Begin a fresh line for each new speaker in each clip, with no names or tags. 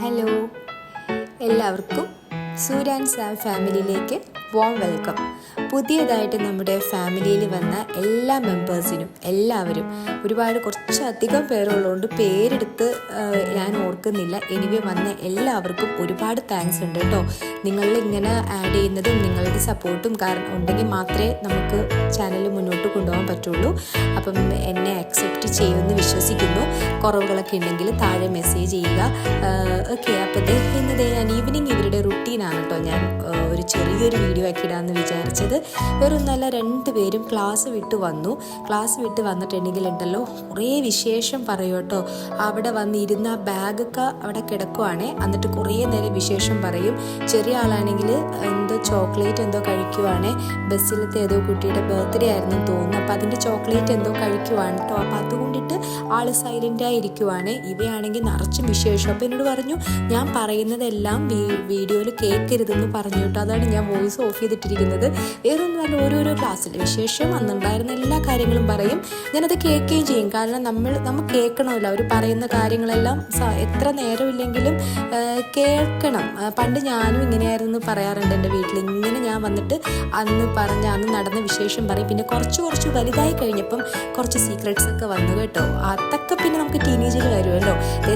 Hello, എല്ലാവർക്കും സൂര്യ and Sam ഫാമിലിയിലേക്ക് warm welcome. പുതിയതായിട്ട് നമ്മുടെ ഫാമിലിയിൽ വന്ന എല്ലാ മെമ്പേഴ്സിനും എല്ലാവരും കുറച്ചധികം പേരുള്ളതുകൊണ്ട് പേരെടുത്ത് ഞാൻ ഓർക്കുന്നില്ല. എനിവേ വന്ന എല്ലാവർക്കും ഒരുപാട് താങ്ക്സ് ഉണ്ട് കേട്ടോ. നിങ്ങളിൽ ഇങ്ങനെ ആഡ് ചെയ്യുന്നതും നിങ്ങളുടെ സപ്പോർട്ടും കാരണം ഉണ്ടെങ്കിൽ മാത്രമേ നമുക്ക് ചാനൽ മുന്നോട്ട് കൊണ്ടുപോകാൻ പറ്റുള്ളൂ. അപ്പം എന്നെ അക്സെപ്റ്റ് ചെയ്യുമെന്ന് വിശ്വസിക്കുന്നു. കുറവുകളൊക്കെ ഉണ്ടെങ്കിൽ താഴെ മെസ്സേജ് ചെയ്യുക. ഓക്കെ, അപ്പോൾ ഇന്നത്തെ ഞാൻ ഈവനിങ് ഇവരുടെ റുട്ടീനാണ് കേട്ടോ ഞാൻ ഒരു ചെറിയൊരു വീഡിയോ ആക്കി ഇടാമെന്ന് വിചാരിച്ചത്. വേറൊന്നല്ല, 2 പേരും ക്ലാസ് വിട്ട് വന്നിട്ടുണ്ടെങ്കിൽ ഉണ്ടല്ലോ കുറേ വിശേഷം പറയും കേട്ടോ. അവിടെ വന്നിരുന്ന ബാഗൊക്കെ അവിടെ കിടക്കുവാണേ, എന്നിട്ട് കുറേ നേരം വിശേഷം പറയും. ചെറിയ ആളാണെങ്കിൽ എന്തോ ചോക്ലേറ്റ് എന്തോ കഴിക്കുവാണേ, ബസ്സിലത്തെ ഏതോ കുട്ടിയുടെ ബർത്ത്ഡേ ആയിരുന്നു തോന്നുന്നു. അപ്പോൾ അതിൻ്റെ ചോക്ലേറ്റ് എന്തോ കഴിക്കുവാണ് കേട്ടോ. അപ്പോൾ അതുകൊണ്ടിട്ട് ആൾ സൈലൻ്റായി ഇരിക്കുവാണ്. ഇവയാണെങ്കിൽ നിറച്ചും വിശേഷം. അപ്പോൾ എന്നോട് പറഞ്ഞു ഞാൻ പറയുന്നതെല്ലാം വീഡിയോയിൽ കേൾക്കരുതെന്ന് പറഞ്ഞു കേട്ടോ. അതാണ് ഞാൻ വോയിസ് ഓഫ് ചെയ്തിട്ടിരിക്കുന്നത്. വേറൊന്നും ഓരോരോ ക്ലാസ്സിൽ വിശേഷം അന്നുണ്ടായിരുന്ന എല്ലാ കാര്യങ്ങളും പറയും. ഞാനത് കേൾക്കുകയും ചെയ്യും. കാരണം നമ്മൾ കേൾക്കണമല്ലോ, അവർ പറയുന്ന കാര്യങ്ങളെല്ലാം എത്ര നേരമില്ലെങ്കിലും കേൾക്കണം. പണ്ട് ഞാനും ഇങ്ങനെയായിരുന്നു പറയാറുണ്ട് എൻ്റെ വീട്ടിൽ. ഇങ്ങനെ ഞാൻ വന്നിട്ട് അന്ന് നടന്ന വിശേഷം പറയും. പിന്നെ കുറച്ച് വലുതായി കഴിഞ്ഞപ്പം കുറച്ച് സീക്രട്സ് ഒക്കെ വന്നു കേട്ടോ. അതൊക്കെ പിന്നെ നമുക്ക് ടീനേജിൽ വരുമല്ലോ.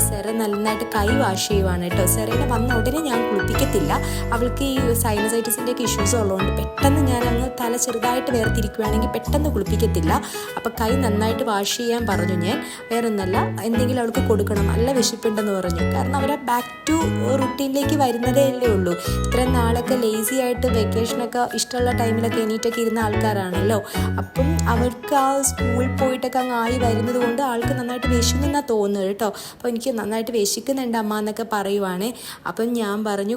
സെറ നന്നായിട്ട് കൈ വാഷ് ചെയ്യുവാണ് കേട്ടോ. സെറയുടെ വന്ന ഉടനെ ഞാൻ കുളിപ്പിക്കത്തില്ല. അവൾക്ക് ഈ സൈനസൈറ്റിസിൻ്റെ ഒക്കെ ഇഷ്യൂസ് ഉള്ളതുകൊണ്ട് പെട്ടെന്ന് ഞാൻ അങ്ങ് തല ചെറുതായിട്ട് വേർതിരിക്കുകയാണെങ്കിൽ പെട്ടെന്ന് കുളിപ്പിക്കത്തില്ല. അപ്പോൾ കൈ നന്നായിട്ട് വാഷ് ചെയ്യാൻ പറഞ്ഞു ഞാൻ. വേറൊന്നല്ല, എന്തെങ്കിലും അവൾക്ക് കൊടുക്കണം, നല്ല വിശപ്പുണ്ടെന്ന് പറഞ്ഞു. കാരണം അവരെ ബാക്ക് ടു റുട്ടീനിലേക്ക് വരുന്നതേ അല്ലേ ഉള്ളൂ. ഇത്രയും നാളൊക്കെ ലേസി ആയിട്ട് വെക്കേഷനൊക്കെ ഇഷ്ടമുള്ള ടൈമിലൊക്കെ എണീറ്റൊക്കെ ഇരുന്ന ആൾക്കാരാണല്ലോ. അപ്പം അവർക്ക് ആ സ്കൂളിൽ പോയിട്ടൊക്കെ അങ്ങ് ആയി വരുന്നത് കൊണ്ട് ആൾക്ക് നന്നായിട്ട് വിശക്കുന്നെന്നാണ് തോന്നുന്നത് കേട്ടോ. അപ്പോൾ എനിക്ക് നന്നായിട്ട് വിശക്കുന്നുണ്ട് അമ്മ എന്നൊക്കെ പറയുവാണേ. അപ്പം ഞാൻ പറഞ്ഞു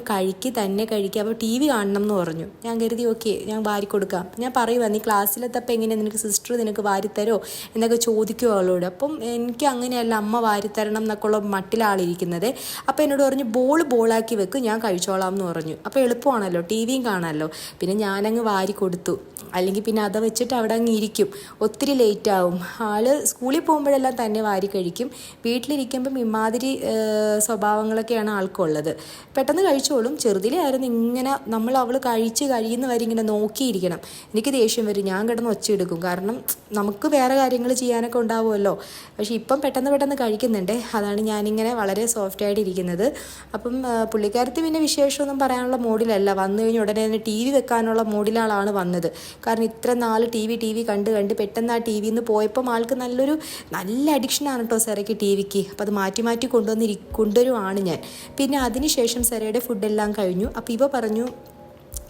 തന്നെ കഴിക്കുക, അപ്പോൾ TV കാണണം എന്ന് പറഞ്ഞു. ഞാൻ കരുതി ഓക്കെ ഞാൻ വാരി കൊടുക്കാം. ഞാൻ പറയുക നീ ക്ലാസ്സിലെത്തപ്പോൾ എങ്ങനെ നിനക്ക് സിസ്റ്റർ നിനക്ക് വാരിത്തരോ എന്നൊക്കെ ചോദിക്കുമോ അവളോട്. അപ്പം എനിക്ക് അങ്ങനെയല്ല, അമ്മ വാരിത്തരണം എന്നൊക്കെ ഉള്ള മട്ടിലാളിരിക്കുന്നത്. അപ്പോൾ എന്നോട് പറഞ്ഞു ബോളാക്കി വെക്ക്, ഞാൻ കഴിച്ചോളാം എന്ന് പറഞ്ഞു. അപ്പോൾ എളുപ്പമാണല്ലോ, TVയും കാണാമല്ലോ. പിന്നെ ഞാനങ്ങ് വാരി കൊടുത്തു. അല്ലെങ്കിൽ പിന്നെ അത് വെച്ചിട്ട് അവിടെ അങ്ങ് ഇരിക്കും, ഒത്തിരി ലേറ്റ് ആവും. ആൾ സ്കൂളിൽ പോകുമ്പോഴെല്ലാം തന്നെ വാരി കഴിക്കും. വീട്ടിലിരിക്കുമ്പം ഇമാതിരി സ്വഭാവങ്ങളൊക്കെയാണ് ആൾക്കുള്ളത്. പെട്ടെന്ന് കഴിച്ചോളും. ചെറുതിലേ ആയിരുന്നു ഇങ്ങനെ അവൾ കഴിയുന്ന വരെ ഇങ്ങനെ നോക്കിയിരിക്കണം. എനിക്ക് ദേഷ്യം വരും, ഞാൻ കിടന്ന് ഒച്ചയെടുക്കും. കാരണം നമുക്ക് വേറെ കാര്യങ്ങൾ ചെയ്യാനൊക്കെ ഉണ്ടാവുമല്ലോ. പക്ഷേ ഇപ്പം പെട്ടെന്ന് കഴിക്കുന്നുണ്ട്. അതാണ് ഞാനിങ്ങനെ വളരെ സോഫ്റ്റായിട്ട് ഇരിക്കുന്നത്. അപ്പം പുള്ളിക്കാരത്തി പിന്നെ വിശേഷമൊന്നും പറയാനുള്ള മൂഡിലല്ല. വന്നു കഴിഞ്ഞ് ഉടനെ തന്നെ TV വെക്കാനുള്ള മൂഡിലാണ് വന്നത്. കാരണം ഇത്ര നാൾ TV കണ്ട് പെട്ടെന്ന് ആ TVയിൽ നിന്ന് പോയപ്പം ആൾക്ക് നല്ല അഡിക്ഷനാണ് കേട്ടോ സെറയ്ക്ക് TVക്ക്. അപ്പോൾ അത് മാറ്റി കൊണ്ടുവരുവാണ് ഞാൻ. പിന്നെ അതിനുശേഷം സെറയുടെ ഫുഡെല്ലാം കഴിഞ്ഞു. അപ്പോൾ ഇവ പറഞ്ഞു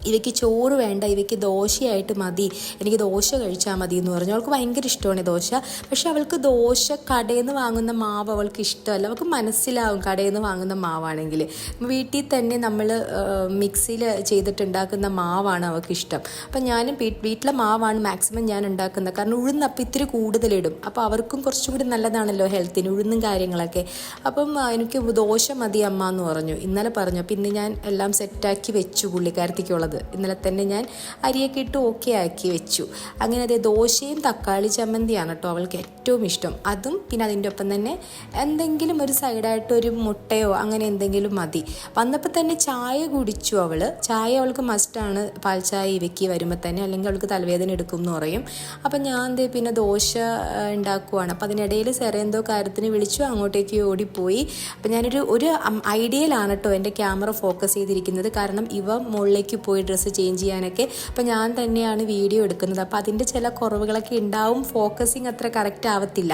ഇവയ്ക്ക് ചോറ് വേണ്ട, ഇവയ്ക്ക് ദോശയായിട്ട് മതി, എനിക്ക് ദോശ കഴിച്ചാൽ മതി എന്ന് പറഞ്ഞു. അവൾക്ക് ഭയങ്കര ഇഷ്ടമാണ് ദോശ. പക്ഷെ അവൾക്ക് ദോശ കടയിൽ നിന്ന് വാങ്ങുന്ന മാവ് അവൾക്ക് ഇഷ്ടമല്ല. അവൾക്ക് മനസ്സിലാവും കടയിൽ നിന്ന് വാങ്ങുന്ന മാവാണെങ്കിൽ. വീട്ടിൽ തന്നെ നമ്മൾ മിക്സിയിൽ ചെയ്തിട്ടുണ്ടാക്കുന്ന മാവാണ് അവൾക്ക് ഇഷ്ടം. അപ്പം ഞാനും വീട്ടിലെ മാവാണ് മാക്സിമം ഞാൻ ഉണ്ടാക്കുന്നത്. കാരണം ഉഴുന്നപ്പം ഇത്തിരി കൂടുതലിടും. അപ്പോൾ അവർക്കും കുറച്ചും കൂടി നല്ലതാണല്ലോ ഹെൽത്തിന്, ഉഴുന്നും കാര്യങ്ങളൊക്കെ. അപ്പം എനിക്ക് ദോശ മതി അമ്മ എന്ന് പറഞ്ഞു. ഇന്നലെ പറഞ്ഞു. അപ്പം ഇന്ന് ഞാൻ എല്ലാം സെറ്റാക്കി വെച്ചു പുള്ളിക്കാരത്തിക്കുള്ളത്. ഇന്നലെ തന്നെ ഞാൻ അരിയൊക്കെ ഇട്ട് ഓക്കെ ആക്കി വെച്ചു. അങ്ങനെ അതേ ദോശയും തക്കാളി ചമ്മന്തിയാണ് കേട്ടോ അവൾക്ക് ഏറ്റവും ഇഷ്ടം. അതും പിന്നെ അതിൻ്റെ ഒപ്പം തന്നെ എന്തെങ്കിലും ഒരു സൈഡായിട്ട് ഒരു മുട്ടയോ അങ്ങനെ എന്തെങ്കിലും മതി. വന്നപ്പോൾ തന്നെ ചായ കുടിച്ചു അവൾ. ചായ അവൾക്ക് മസ്റ്റാണ്, പാൽ ചായ ഇവയ്ക്ക് വരുമ്പോൾ തന്നെ, അല്ലെങ്കിൽ അവൾക്ക് തലവേദന എടുക്കും എന്ന് പറയും. അപ്പം ഞാൻ പിന്നെ ദോശ ഉണ്ടാക്കുവാണ്. അപ്പം അതിനിടയിൽ സെറ എന്തോ കാര്യത്തിന് വിളിച്ചു, അങ്ങോട്ടേക്ക് ഓടിപ്പോയി. അപ്പം ഞാനൊരു ഐഡിയയിലാണ് കേട്ടോ എൻ്റെ ക്യാമറ ഫോക്കസ് ചെയ്തിരിക്കുന്നത്. കാരണം ഇവ മുകളിലേക്ക് പോയി ഡ്രസ്സ് ചേഞ്ച് ചെയ്യാനൊക്കെ. അപ്പോൾ ഞാൻ തന്നെയാണ് വീഡിയോ എടുക്കുന്നത്. അപ്പോൾ അതിൻ്റെ ചില കുറവുകളൊക്കെ ഉണ്ടാവും, ഫോക്കസിങ് അത്ര കറക്റ്റ് ആവത്തില്ല.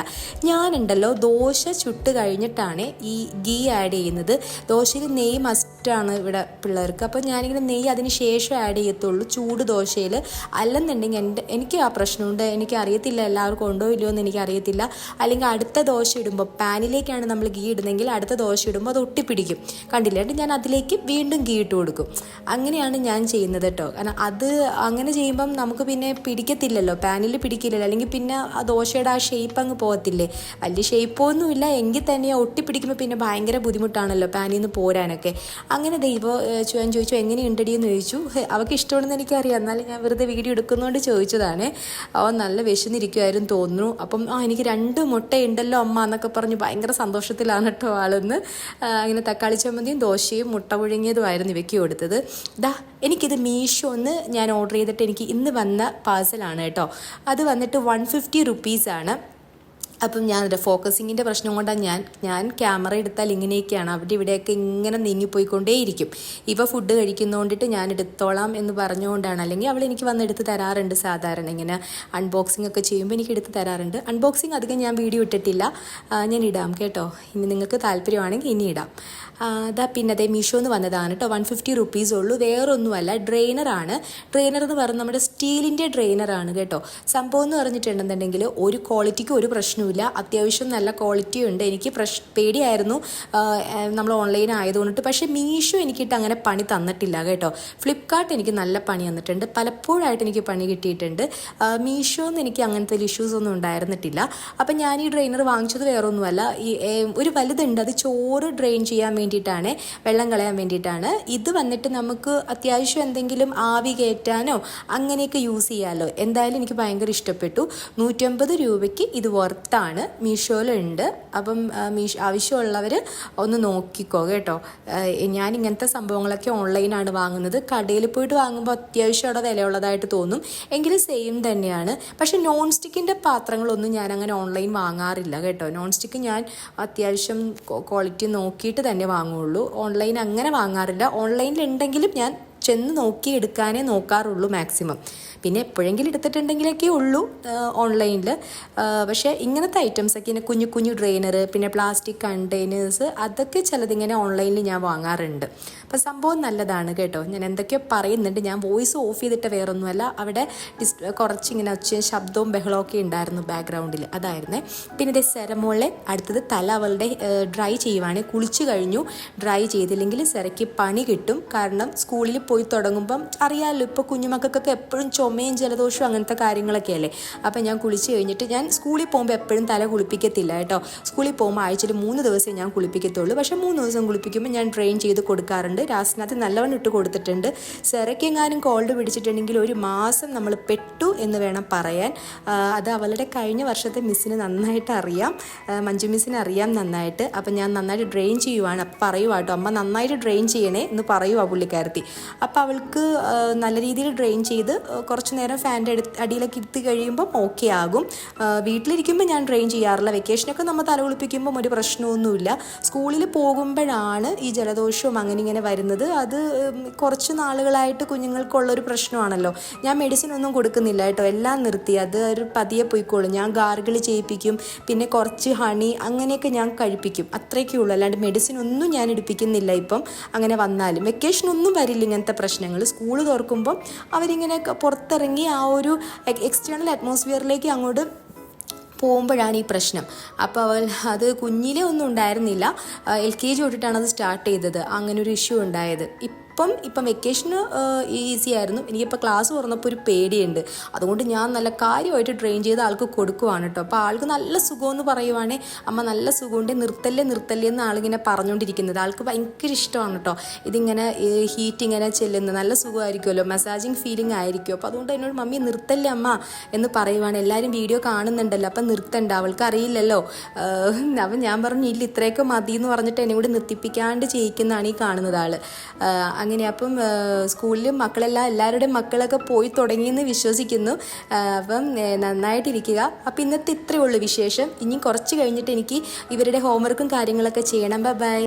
ഞാനുണ്ടല്ലോ ദോശ ചുട്ട് കഴിഞ്ഞിട്ടാണ് ഈ ഗീ ആഡ് ചെയ്യുന്നത്. ദോശയിൽ നെയ്യ് മസ്റ്റാണ് ഇവിടെ പിള്ളേർക്ക്. അപ്പോൾ ഞാനിങ്ങനെ നെയ്യ് അതിന് ശേഷം ആഡ് ചെയ്യത്തുള്ളൂ ചൂട് ദോശയിൽ. അല്ലെന്നുണ്ടെങ്കിൽ എനിക്ക് ആ പ്രശ്നമുണ്ട്. എനിക്ക് അറിയത്തില്ല എല്ലാവർക്കും ഉണ്ടോ ഇല്ലയോ എന്ന് എനിക്കറിയത്തില്ല. അല്ലെങ്കിൽ അടുത്ത ദോശ ഇടുമ്പോൾ പാനിലേക്കാണ് നമ്മൾ ഗീ ഇടുന്നെങ്കിൽ അടുത്ത ദോശ ഇടുമ്പോൾ അത് ഒട്ടിപ്പിടിക്കും, കണ്ടില്ല. ഞാൻ അതിലേക്ക് വീണ്ടും ഗീ ഇട്ട് കൊടുക്കും. അങ്ങനെയാണ് ഞാൻ ചെയ്യുന്നത് കേട്ടോ. കാരണം അത് അങ്ങനെ ചെയ്യുമ്പം നമുക്ക് പിന്നെ പിടിക്കത്തില്ലല്ലോ, പാനിൽ പിടിക്കില്ലല്ലോ. അല്ലെങ്കിൽ പിന്നെ ആ ദോശയുടെ ആ ഷേപ്പ് അങ്ങ് പോകത്തില്ലേ. വലിയ ഷേപ്പൊന്നുമില്ല എങ്കിൽ തന്നെ ഒട്ടിപ്പിടിക്കുമ്പോൾ പിന്നെ ഭയങ്കര ബുദ്ധിമുട്ടാണല്ലോ പാനിൽ നിന്ന് പോരാനൊക്കെ. അങ്ങനെ ദൈവം ഞാൻ ചോദിച്ചു എങ്ങനെയുണ്ടടി എന്ന് ചോദിച്ചു. അവൾക്ക് ഇഷ്ടമാണെന്ന് എനിക്കറിയാം, എന്നാലും ഞാൻ വെറുതെ വീഡിയോ എടുക്കുന്നതുകൊണ്ട് ചോദിച്ചതാണ്. അവൻ നല്ല വിശന്നിരിക്കുമായിരുന്നു തോന്നുന്നു. അപ്പം എനിക്ക് 2 മുട്ടയുണ്ടല്ലോ അമ്മ എന്നൊക്കെ പറഞ്ഞ് ഭയങ്കര സന്തോഷത്തിലാണ് കേട്ടോ ആളെന്ന്. അങ്ങനെ തക്കാളി ചമ്മന്തിയും ദോശയും മുട്ട പുഴുങ്ങിയതുമായിരുന്നു ഇവയ്ക്ക് കൊടുത്തത്. എനിക്കിത് മീഷോന്ന് ഞാൻ ഓർഡർ ചെയ്തിട്ട് എനിക്ക് ഇന്ന് വന്ന പാഴ്സലാണ് കേട്ടോ. അത് വന്നിട്ട് 150 റുപ്പീസാണ്. അപ്പം ഞാനൊരു ഫോക്കസിങ്ങിൻ്റെ പ്രശ്നം കൊണ്ടാണ് ഞാൻ ക്യാമറ എടുത്താൽ ഇങ്ങനെയൊക്കെയാണ്, അവിടെ ഇവിടെയൊക്കെ ഇങ്ങനെ നീങ്ങിപ്പോയിക്കൊണ്ടേയിരിക്കും. ഇവ ഫുഡ് കഴിക്കുന്നതുകൊണ്ടിട്ട് ഞാൻ എടുത്തോളാം എന്ന് പറഞ്ഞുകൊണ്ടാണ്. അല്ലെങ്കിൽ അവൾ എനിക്ക് വന്ന് എടുത്ത് തരാറുണ്ട്. സാധാരണ ഇങ്ങനെ അൺബോക്സിംഗ് ഒക്കെ ചെയ്യുമ്പോൾ എനിക്ക് എടുത്ത് തരാറുണ്ട്. അൺബോക്സിങ് അധികം ഞാൻ വീഡിയോ ഇട്ടിട്ടില്ല, ഞാൻ ഇടാം കേട്ടോ. ഇനി നിങ്ങൾക്ക് താല്പര്യമാണെങ്കിൽ ഇനി ഇടാം. പിന്നെ അതേ മീഷോന്ന് വന്നതാണ് കേട്ടോ. 150 റുപ്പീസ് ഉള്ളൂ. വേറൊന്നുമല്ല, ഡ്രെയിനറാണ്. ഡ്രെയിനർ എന്ന് പറഞ്ഞാൽ നമ്മുടെ സ്റ്റീലിൻ്റെ ഡ്രെയിനറാണ് കേട്ടോ. സംഭവം എന്ന് പറഞ്ഞിട്ടുണ്ടെന്നുണ്ടെങ്കിൽ ഒരു ക്വാളിറ്റിക്ക് ഒരു പ്രശ്നമില്ല, അത്യാവശ്യം നല്ല ക്വാളിറ്റി ഉണ്ട്. എനിക്ക് പേടിയായിരുന്നു നമ്മൾ ഓൺലൈൻ ആയതുകൊണ്ടിട്ട്. പക്ഷേ മീഷോ എനിക്കിട്ട് അങ്ങനെ പണി തന്നിട്ടില്ല കേട്ടോ. ഫ്ലിപ്കാർട്ട് എനിക്ക് നല്ല പണി തന്നിട്ടുണ്ട്, പലപ്പോഴായിട്ട് എനിക്ക് പണി കിട്ടിയിട്ടുണ്ട്. മീഷോന്ന് എനിക്ക് അങ്ങനത്തെ ഒരു ഇഷ്യൂസ് ഒന്നും ഉണ്ടായിരുന്നിട്ടില്ല. അപ്പം ഞാൻ ഈ ഡ്രെയിനർ വാങ്ങിച്ചത് വേറൊന്നുമല്ല, ഒരു വലുതുണ്ട്, അത് ചോറ് ഡ്രെയിൻ ചെയ്യാൻ വേണ്ടിയിട്ടാണ്, വെള്ളം കളയാൻ വേണ്ടിയിട്ടാണ്. ഇത് വന്നിട്ട് നമുക്ക് അത്യാവശ്യം എന്തെങ്കിലും ആവി കയറ്റാനോ അങ്ങനെയൊക്കെ യൂസ് ചെയ്യാമല്ലോ. എന്തായാലും എനിക്ക് ഭയങ്കര ഇഷ്ടപ്പെട്ടു. 150 രൂപയ്ക്ക് ഇത് വർത്താണ്. മീഷോയിലുണ്ട്. അപ്പം ആവശ്യമുള്ളവർ ഒന്ന് നോക്കിക്കോ കേട്ടോ. ഞാൻ ഇങ്ങനത്തെ സംഭവങ്ങളൊക്കെ ഓൺലൈനാണ് വാങ്ങുന്നത്. കടയിൽ പോയിട്ട് വാങ്ങുമ്പോൾ അത്യാവശ്യം അവിടെ വിലയുള്ളതായിട്ട് തോന്നും, എങ്കിലും സെയിം തന്നെയാണ്. പക്ഷേ നോൺ സ്റ്റിക്കിൻ്റെ പാത്രങ്ങളൊന്നും ഞാൻ അങ്ങനെ ഓൺലൈൻ വാങ്ങാറില്ല കേട്ടോ. നോൺ സ്റ്റിക്ക് ഞാൻ അത്യാവശ്യം ക്വാളിറ്റി നോക്കിയിട്ട് തന്നെ വാങ്ങുള്ളൂ. ഓൺലൈൻ അങ്ങനെ വാങ്ങാറില്ല. ഓൺലൈനിലുണ്ടെങ്കിലും ഞാൻ ചെന്ന് നോക്കി എടുക്കാനേ നോക്കാറുള്ളൂ മാക്സിമം. പിന്നെ എപ്പോഴെങ്കിലും എടുത്തിട്ടുണ്ടെങ്കിലൊക്കെ ഉള്ളൂ ഓൺലൈനിൽ. പക്ഷേ ഇങ്ങനത്തെ ഐറ്റംസൊക്കെ ഇങ്ങനെ കുഞ്ഞു കുഞ്ഞു ഡ്രെയിനർ, പിന്നെ പ്ലാസ്റ്റിക് കണ്ടെയ്നേഴ്സ്, അതൊക്കെ ചിലതിങ്ങനെ ഓൺലൈനിൽ ഞാൻ വാങ്ങാറുണ്ട്. അപ്പോൾ സംഭവം നല്ലതാണ് കേട്ടോ. ഞാൻ എന്തൊക്കെയോ പറയുന്നുണ്ട്, ഞാൻ വോയിസ് ഓഫ് ചെയ്തിട്ട് വേറൊന്നുമല്ല. അവിടെ കുറച്ചിങ്ങനെ ഒച്ചയും ശബ്ദവും ബഹളവും ഒക്കെ ഉണ്ടായിരുന്നു ബാക്ക്ഗ്രൗണ്ടിൽ, അതായിരുന്നേ. പിന്നെ ഇതേ സെറമോളെ അടുത്തത് തല അവളുടെ ഡ്രൈ ചെയ്യുവാണ്. കുളിച്ച് കഴിഞ്ഞു, ഡ്രൈ ചെയ്തില്ലെങ്കിൽ സെറയ്ക്ക് പണി കിട്ടും. കാരണം സ്കൂളിൽ പോയി തുടങ്ങുമ്പം അറിയാമല്ലോ, ഇപ്പോൾ കുഞ്ഞുമക്കൾക്കൊക്കെ എപ്പോഴും ചുമയും ജലദോഷവും അങ്ങനത്തെ കാര്യങ്ങളൊക്കെ അല്ലേ. അപ്പം ഞാൻ കുളിച്ച് കഴിഞ്ഞിട്ട് ഞാൻ സ്കൂളിൽ പോകുമ്പോൾ എപ്പോഴും തല കുളിപ്പിക്കത്തില്ല കേട്ടോ. സ്കൂളിൽ പോകുമ്പോൾ ആഴ്ചയിൽ 3 ദിവസം ഞാൻ കുളിപ്പിക്കത്തുള്ളൂ. പക്ഷേ 3 ദിവസം കുളിപ്പിക്കുമ്പോൾ ഞാൻ ഡ്രെയിൻ ചെയ്ത് കൊടുക്കാറുണ്ട്. രാസിനകത്ത് നല്ലവണ്ണം ഇട്ട് കൊടുത്തിട്ടുണ്ട്. സെറയ്ക്കെങ്ങാനും കോൾഡ് പിടിച്ചിട്ടുണ്ടെങ്കിൽ 1 മാസം നമ്മൾ പെട്ടു എന്ന് വേണം പറയാൻ. അത് അവളുടെ കഴിഞ്ഞ വർഷത്തെ മിസ്സിന് നന്നായിട്ട് അറിയാം, മഞ്ജു മിസ്സിന് അറിയാം നന്നായിട്ട്. അപ്പം ഞാൻ നന്നായിട്ട് ഡ്രെയിൻ ചെയ്യുവാണ്. അപ്പം പറയുക കേട്ടോ, അമ്മ നന്നായിട്ട് ഡ്രെയിൻ ചെയ്യണേ എന്ന് പറയുക പുള്ളിക്കാരത്തി. അപ്പോൾ അവൾക്ക് നല്ല രീതിയിൽ ഡ്രെയിൻ ചെയ്ത് കുറച്ച് നേരം ഫാൻ്റെ അടിയിലൊക്കെ ഇരുത്തി കഴിയുമ്പം ഓക്കെ ആകും. വീട്ടിലിരിക്കുമ്പോൾ ഞാൻ ഡ്രെയിൻ ചെയ്യാറില്ല. വെക്കേഷനൊക്കെ നമ്മൾ തല കുളിപ്പിക്കുമ്പം ഒരു പ്രശ്നമൊന്നുമില്ല. സ്കൂളിൽ പോകുമ്പോഴാണ് ഈ ജലദോഷവും അങ്ങനെ ഇങ്ങനെ വരുന്നത്. അത് കുറച്ച് നാളുകളായിട്ട് കുഞ്ഞുങ്ങൾക്കുള്ളൊരു പ്രശ്നമാണല്ലോ. ഞാൻ മെഡിസിൻ ഒന്നും കൊടുക്കുന്നില്ല കേട്ടോ, എല്ലാം നിർത്തി. അത് ഒരു പതിയെ പോയിക്കോളും. ഞാൻ ഗാർഗിൾ ചെയ്യിപ്പിക്കും, പിന്നെ കുറച്ച് ഹണി അങ്ങനെയൊക്കെ ഞാൻ കഴിപ്പിക്കും, അത്രയൊക്കെ ഉള്ളൂ. അല്ലാണ്ട് മെഡിസിൻ ഒന്നും ഞാൻ എടുപ്പിക്കുന്നില്ല ഇപ്പം. അങ്ങനെ വന്നാലും വെക്കേഷനൊന്നും വരില്ല ഇങ്ങനത്തെ പ്രശ്നങ്ങൾ. സ്കൂൾ തുറക്കുമ്പം അവരിങ്ങനെ പുറത്തിറങ്ങി ആ ഒരു എക്സ്റ്റേണൽ അറ്റ്മോസ്ഫിയറിലേക്ക് അങ്ങോട്ട് പോകുമ്പോഴാണ് ഈ പ്രശ്നം. അപ്പോൾ അവൾ അത് കുഞ്ഞിലേ ഒന്നും ഉണ്ടായിരുന്നില്ല, LKG തൊട്ടിട്ടാണ് അത് സ്റ്റാർട്ട് ചെയ്തത്, അങ്ങനൊരു ഇഷ്യൂ ഉണ്ടായത്. ഇപ്പം വെക്കേഷന് ഈസി ആയിരുന്നു. എനിക്കിപ്പോൾ ക്ലാസ് തുറന്നപ്പോൾ ഒരു പേടിയുണ്ട്. അതുകൊണ്ട് ഞാൻ നല്ല കാര്യമായിട്ട് ട്രെയിൻ ചെയ്ത് ആൾക്ക് കൊടുക്കുവാണ് കേട്ടോ. അപ്പോൾ ആൾക്ക് നല്ല സുഖമെന്ന് പറയുവാണേ, അമ്മ നല്ല സുഖമുണ്ട്, നിർത്തല്ലേ എന്ന് ആളിങ്ങനെ പറഞ്ഞുകൊണ്ടിരിക്കുന്നത്. ആൾക്ക് ഭയങ്കര ഇഷ്ടമാണ് കേട്ടോ ഇതിങ്ങനെ ഹീറ്റ് ഇങ്ങനെ ചെല്ലുന്നത്. നല്ല സുഖമായിരിക്കുമല്ലോ, മസാജിങ് ഫീലിംഗ് ആയിരിക്കും. അപ്പോൾ അതുകൊണ്ട് എന്നോട് മമ്മി നിർത്തല്ലേ അമ്മ എന്ന് പറയുവാണ്. എല്ലാവരും വീഡിയോ കാണുന്നുണ്ടല്ലോ, അപ്പം നിർത്തണ്ട, അവൾക്ക് അറിയില്ലല്ലോ. അപ്പം ഞാൻ പറഞ്ഞു ഇല്ല, ഇത്രയൊക്കെ മതി എന്ന് പറഞ്ഞിട്ട് എന്നെ കൂടി നിർത്തിപ്പിക്കാണ്ട് ചെയ്യിക്കുന്നതാണ് ഈ കാണുന്നത് ആൾ. അങ്ങനെ അപ്പം സ്കൂളിൽ എല്ലാവരുടെയും മക്കളൊക്കെ പോയി തുടങ്ങിയെന്ന് വിശ്വസിക്കുന്നു. അപ്പം നന്നായിട്ടിരിക്കുക. അപ്പം ഇന്നത്തെ ഇത്രയേ ഉള്ളൂ വിശേഷം. ഇനി കുറച്ച് കഴിഞ്ഞിട്ട് എനിക്ക് ഇവരുടെ ഹോംവർക്കും കാര്യങ്ങളൊക്കെ ചെയ്യണം. ബൈ.